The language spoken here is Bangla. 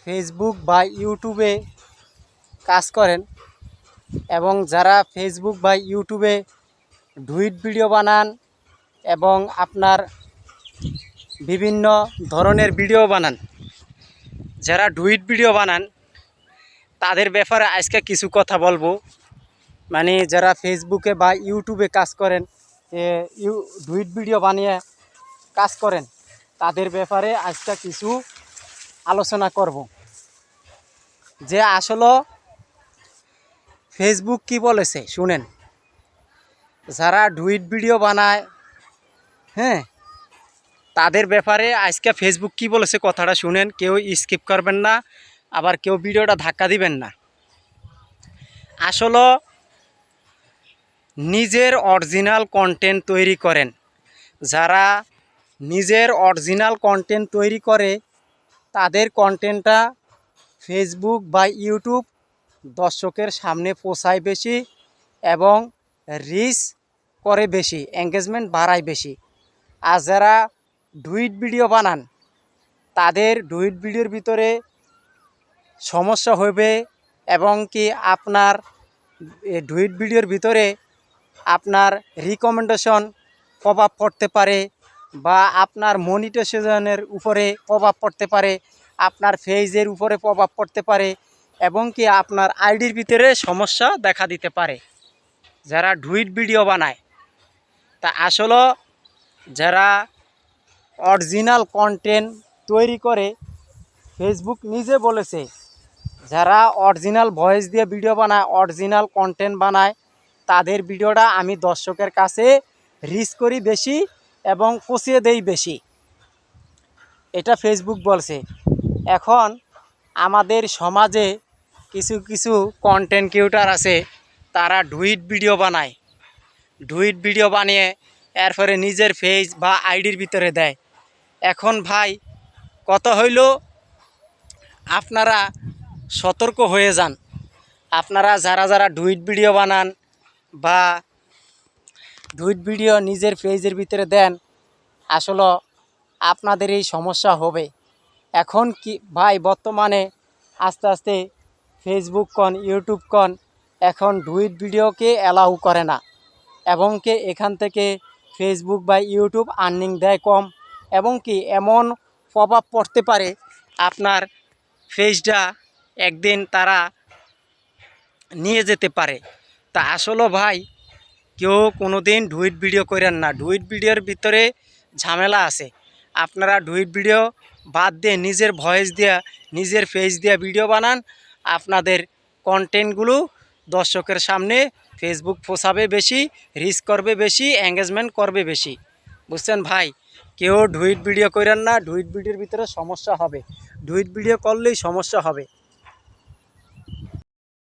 ফেসবুক বা ইউটিউবে কাজ করেন এবং যারা ফেসবুক বা ইউটিউবে ডুইট ভিডিও বানান এবং আপনার বিভিন্ন ধরনের ভিডিও বানান, যারা ডুইট ভিডিও বানান তাদের ব্যাপারে আজকে কিছু কথা বলবো। মানে যারা ফেসবুকে বা ইউটিউবে কাজ করেন, ডুইট ভিডিও বানিয়ে কাজ করেন, তাদের ব্যাপারে আজকে কিছু আলোচনা করব। যে আসলে ফেসবুক কি বলেছে শুনেন। যারা ডুইট ভিডিও বানায়, হ্যাঁ, তাদের ব্যাপারে আজকে ফেসবুক কি বলেছে কথাটা শুনেন। কেউ স্কিপ করবেন না, আবার কেউ ভিডিওটা ধাক্কা দিবেন না। আসলে নিজের অরিজিনাল কন্টেন্ট তৈরি করেন, যারা নিজের অরিজিনাল কন্টেন্ট তৈরি করে তাদের কন্টেন্টটা ফেসবুক বা ইউটিউব দর্শকের সামনে পৌঁছায় বেশি এবং রিচ করে বেশি, এঙ্গেজমেন্ট বাড়ায় বেশি। আর যারা ডুইট ভিডিও বানান তাদের ডুইট ভিডিওর ভিতরে সমস্যা হবে এবং কি আপনার ডুইট ভিডিওর ভিতরে আপনার রিকমেন্ডেশন প্রভাব পড়তে পারে বা আপনার মনিটাইজেশনের উপরে প্রভাব পড়তে পারে, আপনার পেজের উপরে প্রভাব পড়তে পারে এবং কি আপনার আইডির ভিতরে সমস্যা দেখা দিতে পারে যারা ডুইট ভিডিও বানায়। তা আসলে যারা অরিজিনাল কন্টেন্ট তৈরি করে, ফেসবুক নিজে বলেছে যারা অরিজিনাল ভয়েস দিয়ে ভিডিও বানায়, অরিজিনাল কন্টেন্ট বানায়, তাদের ভিডিওটা আমি দর্শকের কাছে রিচ করি বেশি এবং পৌঁছিয়ে দেই বেশি, এটা ফেসবুক বলছে। এখন আমাদের সমাজে কিছু কিছু কন্টেন্ট ক্রিয়েটর আছে, তারা ডুইট ভিডিও বানায়, ডুইট ভিডিও বানিয়ে এরপরে নিজের পেজ বা আইডির ভিতরে দেয়। এখন ভাই কথা হইল, আপনারা সতর্ক হয়ে যান। আপনারা যারা যারা ডুইট ভিডিও বানান বা ডুইট ভিডিও নিজের পেজের ভিতরে দেন, আসলে আপনাদের এই সমস্যা হবে। এখন কি ভাই, বর্তমানে আস্তে আস্তে ফেসবুক কন ইউটিউব কন এখন ডুইট ভিডিওকে অ্যালাউ করে না এবং কি এখান থেকে ফেসবুক বা ইউটিউব আর্নিং দেয় কম এবং কি এমন প্রভাব পড়তে পারে আপনার পেজটা একদিন তারা নিয়ে যেতে পারে। তা আসলে ভাই কেউ কোনো দিন ডুইট ভিডিও করেন না, ডুইট ভিডিওর ভিতরে ঝামেলা আছে। আপনারা ডুইট ভিডিও বাদ দিয়ে নিজের ভয়েস দিয়া নিজের ফেস দিয়া ভিডিও বানান, আপনাদের কন্টেন্টগুলো দর্শকের সামনে ফেসবুক পৌঁছাবে বেশি, রিচ করবে বেশি, এঙ্গেজমেন্ট করবে বেশি। বুঝছেন ভাই, কেউ ডুইট ভিডিও করেন না, ডুইট ভিডিওর ভিতরে সমস্যা হবে, ডুইট ভিডিও করলেই সমস্যা হবে।